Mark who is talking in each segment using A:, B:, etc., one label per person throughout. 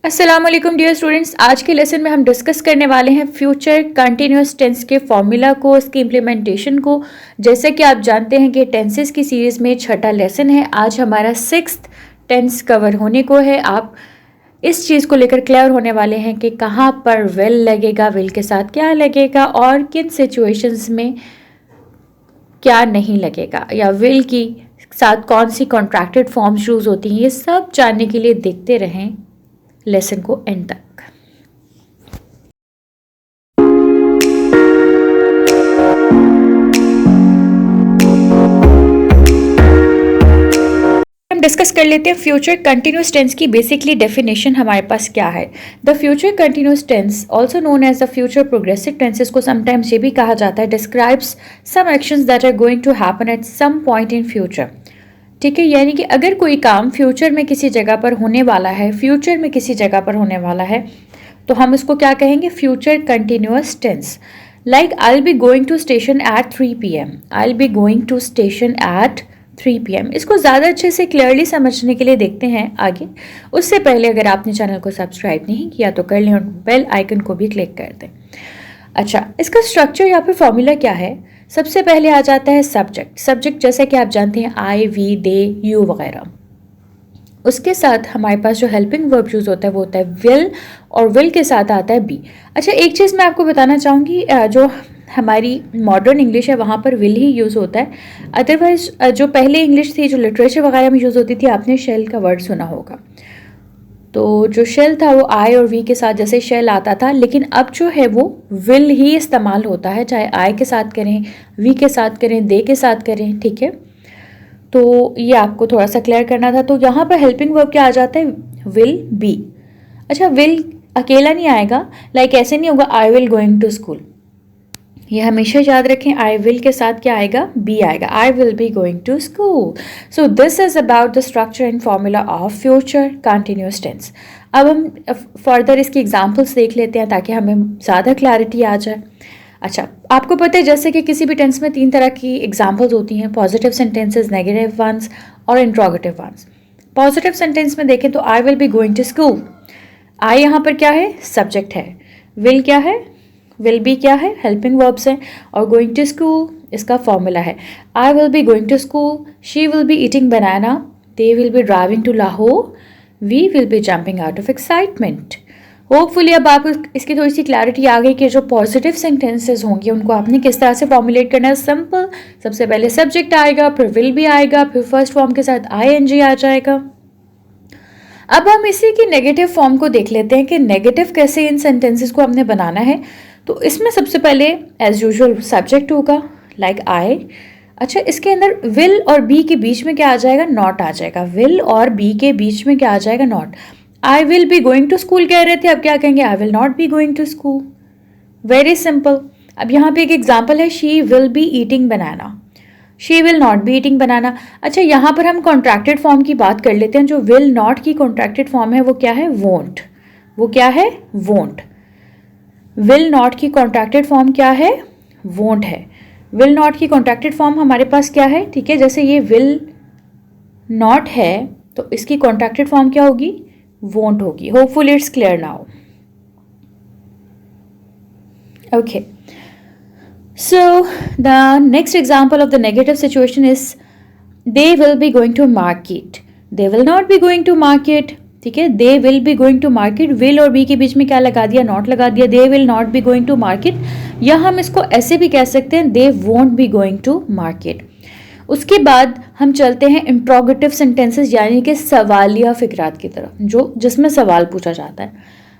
A: अस्सलाम वालेकुम dear students. आज के लेसन में हम डिस्कस करने वाले हैं फ्यूचर कंटिन्यूस टेंस के फॉर्मूला को, इसकी इम्प्लीमेंटेशन को। जैसे कि आप जानते हैं कि टेंसेस की सीरीज़ में छठा लेसन है। आज हमारा 6th टेंस कवर होने को है। आप इस चीज़ को लेकर क्लियर होने वाले हैं कि कहाँ पर विल लगेगा, विल के साथ क्या लगेगा और किन सिचुएशंस में क्या नहीं लगेगा, या विल की साथ कौन सी कॉन्ट्रैक्टेड फॉर्म्स यूज़ होती हैं। ये सब जानने के लिए देखते रहें लेसन को एंड तक। हम डिस्कस कर लेते हैं फ्यूचर कंटिन्यूस टेंस की बेसिकली डेफिनेशन हमारे पास क्या है। The future continuous tense also known as the future progressive tenses को समटाइम्स ये भी कहा जाता है, describes some actions that are going to happen at some point in future. ठीक है, यानी कि अगर कोई काम फ्यूचर में किसी जगह पर होने वाला है, फ्यूचर में किसी जगह पर होने वाला है, तो हम इसको क्या कहेंगे, future continuous tense. Like I will be going to station at 3 PM, I will be going to station at 3 PM। इसको ज़्यादा अच्छे से क्लियरली समझने के लिए देखते हैं आगे। उससे पहले अगर आपने चैनल को सब्सक्राइब नहीं किया तो कर लें और बेल आइकन को भी क्लिक कर दें। अच्छा, इसका स्ट्रक्चर या फिर फॉर्मूला क्या है। सबसे पहले आ जाता है सब्जेक्ट। सब्जेक्ट जैसे कि आप जानते हैं आई, वी, दे, यू वगैरह। उसके साथ हमारे पास जो हेल्पिंग वर्ब यूज़ होता है वो होता है विल, और विल के साथ आता है बी। अच्छा, एक चीज़ मैं आपको बताना चाहूँगी, जो हमारी मॉडर्न इंग्लिश है वहाँ पर विल ही यूज़ होता है। अदरवाइज जो पहले इंग्लिश थी, जो लिटरेचर वगैरह में यूज़ होती थी, आपने शेल का वर्ड सुना होगा। तो जो शेल था वो आई और वी के साथ जैसे शेल आता था, लेकिन अब जो है वो विल ही इस्तेमाल होता है, चाहे आई के साथ करें, वी के साथ करें, दे के साथ करें। ठीक है, तो ये आपको थोड़ा सा क्लियर करना था। तो यहाँ पर हेल्पिंग वर्ब क्या आ जाता है, विल बी। अच्छा, विल अकेला नहीं आएगा, लाइक ऐसे नहीं होगा I will going to school. ये हमेशा याद रखें, आई विल के साथ क्या आएगा, बी आएगा, I will be going to school. So this is about the structure and formula of future continuous tense. अब हम फर्दर इसकी एग्जांपल्स देख लेते हैं ताकि हमें ज़्यादा क्लैरिटी आ जाए। अच्छा, आपको पता है जैसे कि किसी भी टेंस में 3 तरह की एग्जांपल्स होती हैं, पॉजिटिव सेंटेंसेस, नेगेटिव वंस और इंट्रोगेटिव वंस। पॉजिटिव सेंटेंस में देखें तो I will be going to school, I यहाँ पर क्या है, सब्जेक्ट है, विल क्या है, विल बी क्या है, हेल्पिंग वर्ब्स हैं, और गोइंग टू स्कूल इसका फॉर्मूला है। I will be going to school, she will be eating banana, they will be driving to Lahore, we will be jumping out of excitement. Hopefully अब आपको इसकी थोड़ी सी क्लैरिटी आ गई कि जो पॉजिटिव सेंटेंसेस होंगे उनको आपने किस तरह से फॉर्मुलेट करना है। सिंपल, सबसे पहले सब्जेक्ट आएगा, फिर विल बी आएगा, फिर फर्स्ट फॉर्म के साथ ING आ जाएगा। अब हम इसी की नेगेटिव फॉर्म को देख लेते हैं कि नेगेटिव कैसे इन सेंटेंसेस को हमने बनाना है। तो इसमें सबसे पहले एज यूजुअल सब्जेक्ट होगा, लाइक आई। अच्छा, इसके अंदर विल और बी के बीच में क्या आ जाएगा, नॉट आ जाएगा। विल और बी के बीच में क्या आ जाएगा, not. I will be going to school कह रहे थे, अब क्या कहेंगे, I will not be going to school. Very simple. अब यहाँ पे एक एग्जाम्पल है, she will be eating banana, she will not be eating banana. अच्छा, यहाँ पर हम कॉन्ट्रैक्टेड फॉर्म की बात कर लेते हैं। जो विल नॉट की कॉन्ट्रैक्टेड फॉर्म है वो क्या है, वोंट। वो क्या है, वोंट। विल नॉट की कॉन्ट्रैक्टेड फॉर्म क्या है, वोंट है। विल नॉट की कॉन्ट्रैक्टेड फॉर्म हमारे पास क्या है, ठीक है, जैसे ये विल नॉट है तो इसकी कॉन्ट्रैक्टेड फॉर्म क्या होगी, वोंट होगी। Hopefully it's clear now. Okay, so the next example of the negative situation is they will be going to market, they will not be going to market। ठीक है, they will be going to market, will और be के बीच में क्या लगा दिया, not लगा दिया, they will not be going to market। या हम इसको ऐसे भी कह सकते हैं, they won't be going to market। उसके बाद हम चलते हैं इंट्रोगेटिव सेंटेंसेस, यानी कि सवालिया फिक्रात की तरफ, जो जिसमें सवाल पूछा जाता है।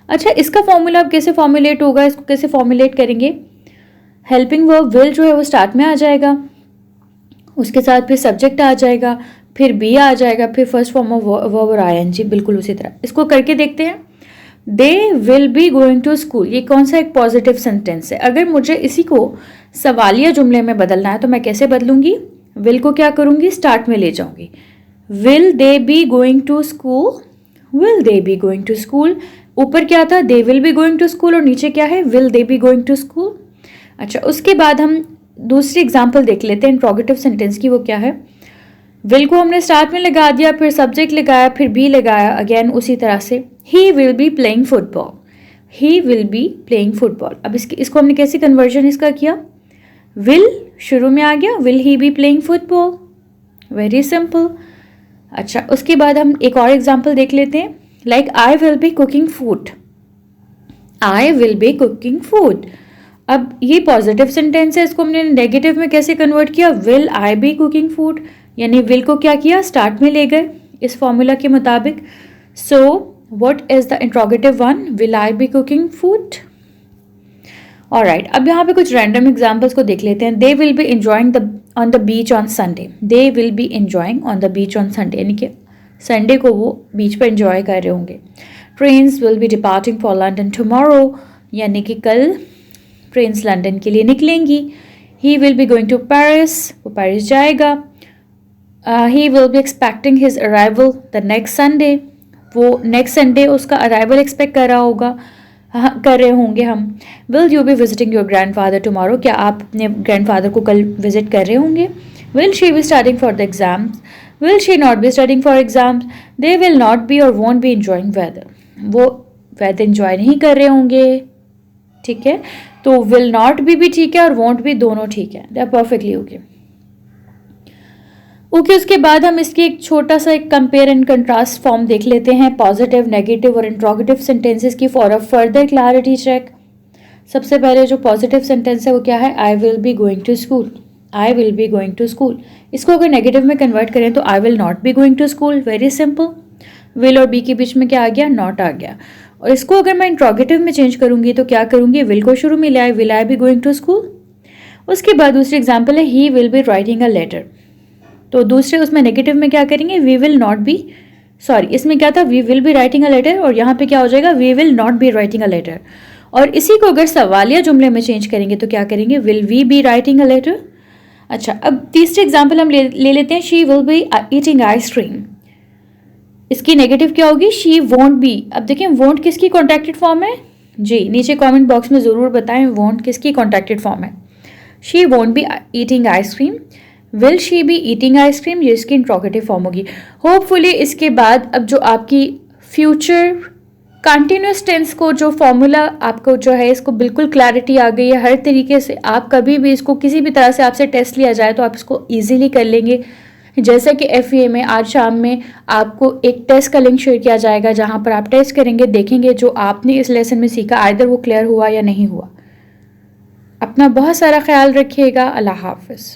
A: अच्छा, इसका फॉर्मूला अब कैसे फॉर्मुलेट होगा, इसको कैसे फॉर्मुलेट करेंगे। हेल्पिंग वर्ब विल जो है वो स्टार्ट में आ जाएगा, उसके साथ फिर सब्जेक्ट आ जाएगा, फिर बी आ जाएगा, फिर फर्स्ट फॉर्म ऑफ वर्ब और ING। बिल्कुल उसी तरह इसको करके देखते हैं। They will be going to school, ये कौन सा एक पॉजिटिव सेंटेंस है। अगर मुझे इसी को सवालिया जुमले में बदलना है तो मैं कैसे बदलूंगी, विल को क्या करूंगी, स्टार्ट में ले जाऊंगी। Will they be going to school, will they be going to school. ऊपर क्या था, they will be going to school, और नीचे क्या है, will they be going to school. अच्छा, उसके बाद हम दूसरी एग्जाम्पल देख लेते हैं इंट्रोगेटिव सेंटेंस की। वो क्या है, विल को हमने स्टार्ट में लगा दिया, फिर सब्जेक्ट लगाया, फिर बी लगाया, अगेन उसी तरह से ही will be playing football, he will be playing football. अब इसको हमने कैसे कन्वर्जन इसका किया, विल शुरू में आ गया, will he be playing football, very simple. अच्छा, उसके बाद हम एक और एग्जाम्पल देख लेते हैं, like I will B cooking food, I will B cooking food. अब ये पॉजिटिव सेंटेंस है, इसको हमने नेगेटिव में कैसे कन्वर्ट किया, will I be cooking food, यानी विल को क्या किया, स्टार्ट में ले गए इस फॉर्मूला के मुताबिक। So what is the interrogative one, will I be cooking food. Alright, अब यहाँ पे कुछ रैंडम एग्जाम्पल्स को देख लेते हैं। They will B enjoying on the beach on Sunday, they will B enjoying on the beach on Sunday, यानी कि संडे को वो बीच पर एंजॉय कर रहे होंगे। Trains will be departing for London tomorrow, यानी कि कल ट्रेन्स लंदन के लिए निकलेंगी। He will be going to Paris, वो पेरिस जाएगा। He will be expecting his arrival the next Sunday, वो नेक्स्ट संडे उसका अराइवल एक्सपेक्ट कर रहा होगा, कर रहे होंगे हम। Will you be visiting your grandfather tomorrow, क्या आप अपने ग्रैंडफादर को कल विजिट कर रहे होंगे। Will she be studying for the exams, will she not be studying for exams. They will not B और वोंट बी इंजॉइंग वेदर, वो वेदर इंजॉय नहीं कर रहे होंगे। ठीक है, तो विल नॉट बी भी ठीक है और वोंट भी, दोनों ठीक है, they are perfectly okay. Okay, उसके बाद हम इसकी एक छोटा सा एक कंपेयर एंड कंट्रास्ट फॉर्म देख लेते हैं, पॉजिटिव, नेगेटिव और इंट्रोगेटिव सेंटेंसेस की, for a further clarity check. सबसे पहले जो पॉजिटिव सेंटेंस है वो क्या है, I will be going to school, I will be going to school. इसको अगर नेगेटिव में कन्वर्ट करें तो I will not be going to school, very simple. Will और बी के बीच में क्या आ गया, नॉट आ गया। और इसको अगर मैं इंट्रोगेटिव में चेंज करूंगी तो क्या करूंगी, विल को शुरू में ले आए, will I be going to school. उसके बाद दूसरी एग्जाम्पल है, he will be writing a letter, तो दूसरे उसमें नेगेटिव में क्या करेंगे, we will not be, sorry इसमें क्या था, we will be writing a letter, और यहाँ पे क्या हो जाएगा, we will not be writing a letter. और इसी को अगर सवालिया जुमले में चेंज करेंगे तो क्या करेंगे, will we be writing a letter. अच्छा, अब तीसरी एग्जाम्पल हम ले लेते हैं, she will be eating ice cream. इसकी नेगेटिव क्या होगी, शी वोंट बी। अब देखिए वोंट किसकी कॉन्ट्रैक्टेड फॉर्म है, जी नीचे कमेंट बॉक्स में ज़रूर बताएं वोंट किसकी कॉन्ट्रैक्टेड फॉर्म है। She won't be eating ice cream, will she be eating ice cream, ये इसकी इंट्रोगेटिव फॉर्म होगी। होपफुली इसके बाद अब जो आपकी फ्यूचर कंटिन्यूस टेंस को जो फॉर्मूला आपको जो है इसको बिल्कुल क्लैरिटी आ गई है हर तरीके से। आप कभी भी इसको किसी भी तरह से आपसे टेस्ट लिया जाए तो आप इसको ईजिली कर लेंगे। जैसे कि FEA में आज शाम में आपको एक टेस्ट का लिंक शेयर किया जाएगा जहां पर आप टेस्ट करेंगे, देखेंगे जो आपने इस लेसन में सीखा आइदर वो क्लियर हुआ या नहीं हुआ। अपना बहुत सारा ख्याल रखिएगा। अल्लाह हाफिज़।